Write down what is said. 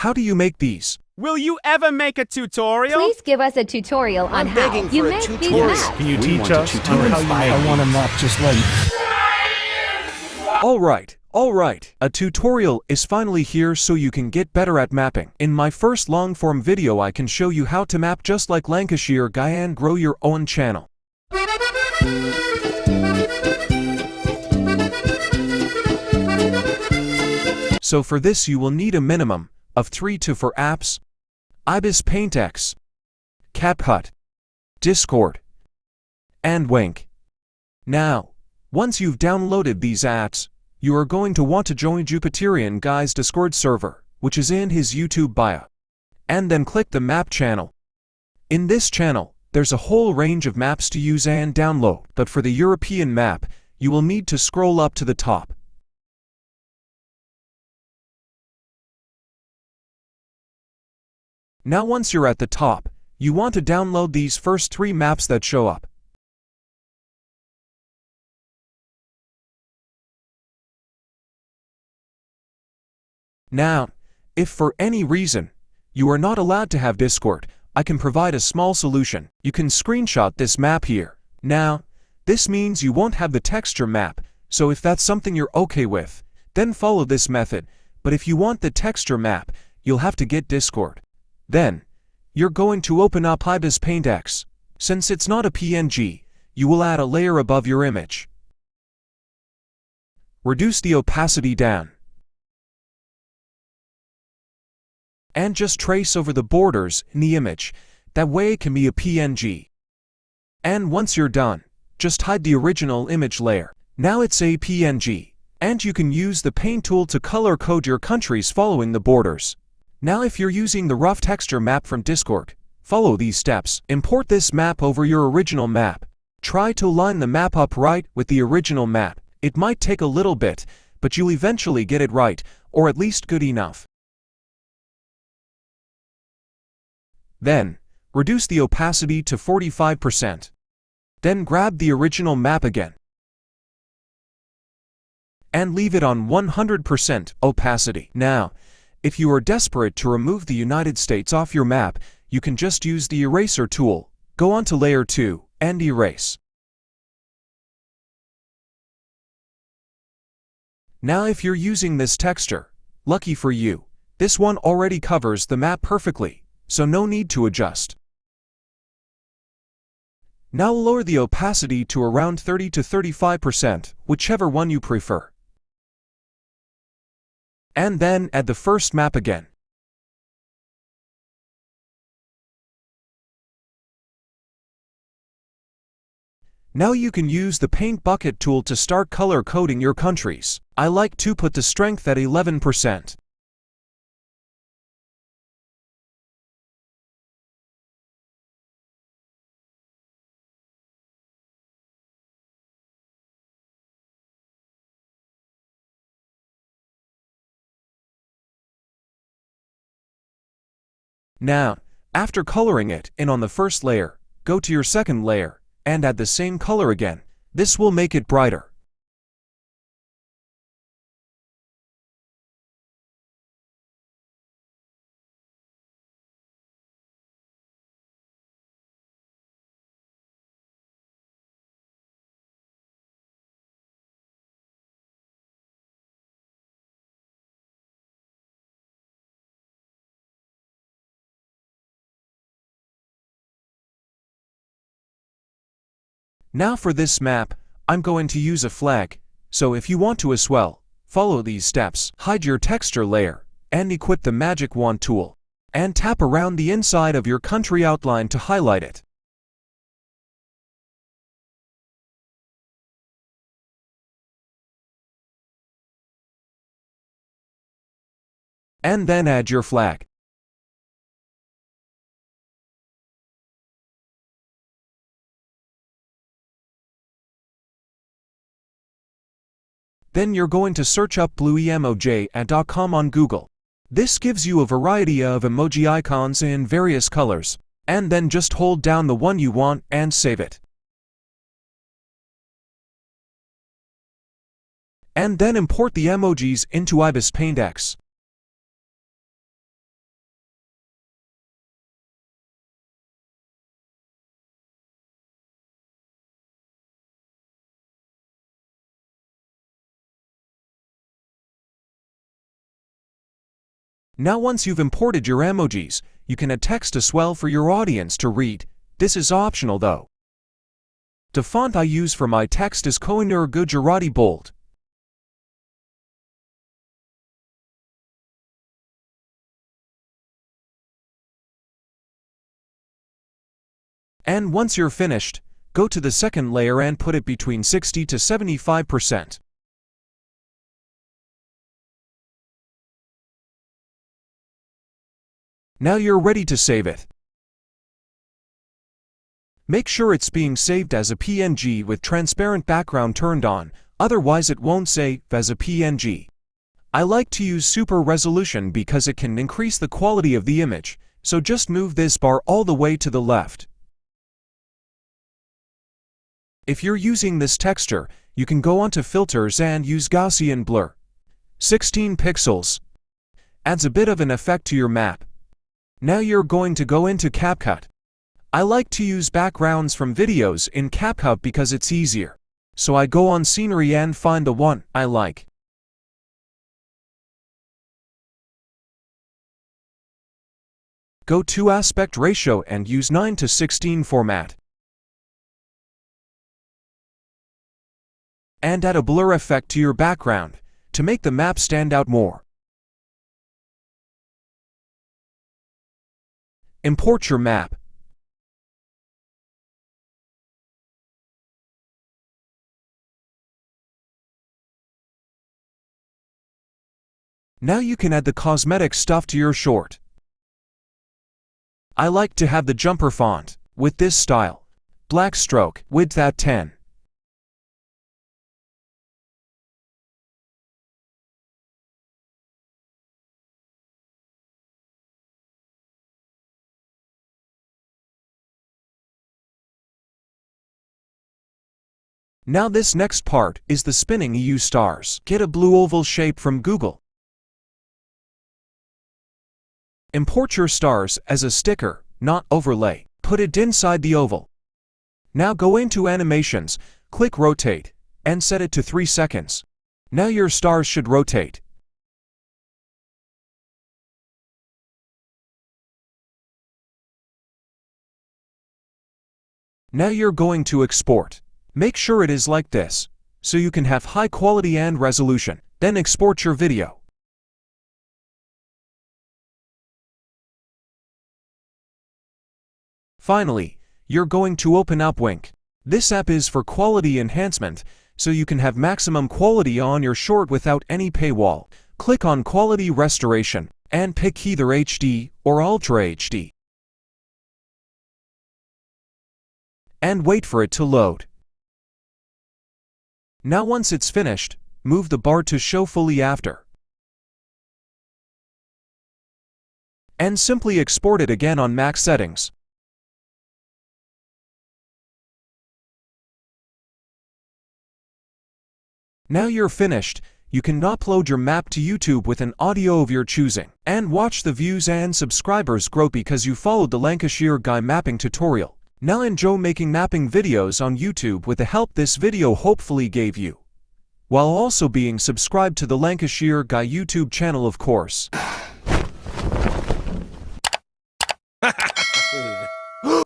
How do you make these? Will you ever make a tutorial? Please give us a tutorial on how you make these maps. Can you teach us how you make I want a map just like. Alright. A tutorial is finally here so you can get better at mapping. In my first long-form video I can show you how to map just like Lancashire guy and grow your own channel. So for this you will need a minimum of 3 to 4 apps: Ibis Paint X, CapCut, Discord, and Wink. Now, once you've downloaded these apps, you are going to want to join Jupiterian Guy's Discord server, which is in his YouTube bio, and then click the map channel. In this channel, there's a whole range of maps to use and download, but for the European map, you will need to scroll up to the top. Now once you're at the top, you want to download these first 3 maps that show up. Now, if for any reason you are not allowed to have Discord, I can provide a small solution. You can screenshot this map here. Now, this means you won't have the texture map, so if that's something you're okay with, then follow this method. But if you want the texture map, you'll have to get Discord. Then, you're going to open up Ibis Paint X. Since it's not a PNG, you will add a layer above your image. Reduce the opacity down. And just trace over the borders in the image. That way it can be a PNG. And once you're done, just hide the original image layer. Now it's a PNG. And you can use the paint tool to color code your countries following the borders. Now if you're using the rough texture map from Discord, follow these steps. Import this map over your original map. Try to line the map up right with the original map. It might take a little bit, but you'll eventually get it right, or at least good enough. Then, reduce the opacity to 45%. Then grab the original map again and leave it on 100% opacity. Now, if you are desperate to remove the United States off your map, you can just use the eraser tool. Go on to layer 2 and erase. Now if you're using this texture, lucky for you, this one already covers the map perfectly, so no need to adjust. Now lower the opacity to around 30 to 35%, whichever one you prefer. And then add the first map again. Now you can use the paint bucket tool to start color coding your countries. I like to put the strength at 11%. Now, after coloring it in on the first layer, go to your second layer and add the same color again. This will make it brighter. Now for this map, I'm going to use a flag, so if you want to as well, follow these steps. Hide your texture layer, and equip the magic wand tool, and tap around the inside of your country outline to highlight it. And then add your flag. Then you're going to search up blueemoji.com on Google. This gives you a variety of emoji icons in various colors, and then just hold down the one you want and save it. And then import the emojis into Ibis Paint X. Now once you've imported your emojis, you can add text as well for your audience to read. This is optional though. The font I use for my text is Kohinoor Gujarati Bold. And once you're finished, go to the second layer and put it between 60 to 75%. Now you're ready to save it. Make sure it's being saved as a PNG with transparent background turned on, otherwise it won't save as a PNG. I like to use super resolution because it can increase the quality of the image, so just move this bar all the way to the left. If you're using this texture, you can go onto filters and use Gaussian blur. 16 pixels. Adds a bit of an effect to your map. Now you're going to go into CapCut. I like to use backgrounds from videos in CapCut because it's easier. So I go on scenery and find the one I like. Go to aspect ratio and use 9:16 format. And add a blur effect to your background to make the map stand out more. Import your map. Now you can add the cosmetic stuff to your short. I like to have the jumper font with this style. Black stroke, width at 10. Now this next part is the spinning EU stars. Get a blue oval shape from Google. Import your stars as a sticker, not overlay. Put it inside the oval. Now go into animations, click rotate, and set it to 3 seconds. Now your stars should rotate. Now you're going to export. Make sure it is like this, so you can have high quality and resolution. Then export your video. Finally, you're going to open up Wink. This app is for quality enhancement, so you can have maximum quality on your short without any paywall. Click on Quality Restoration, and pick either HD or Ultra HD. And wait for it to load. Now once it's finished, move the bar to show fully after. And simply export it again on max settings. Now you're finished. You can upload your map to YouTube with an audio of your choosing, and watch the views and subscribers grow because you followed the Lancashire guy mapping tutorial. Now enjoy making mapping videos on YouTube with the help this video hopefully gave you, while also being subscribed to the Lancashire guy YouTube channel, of course.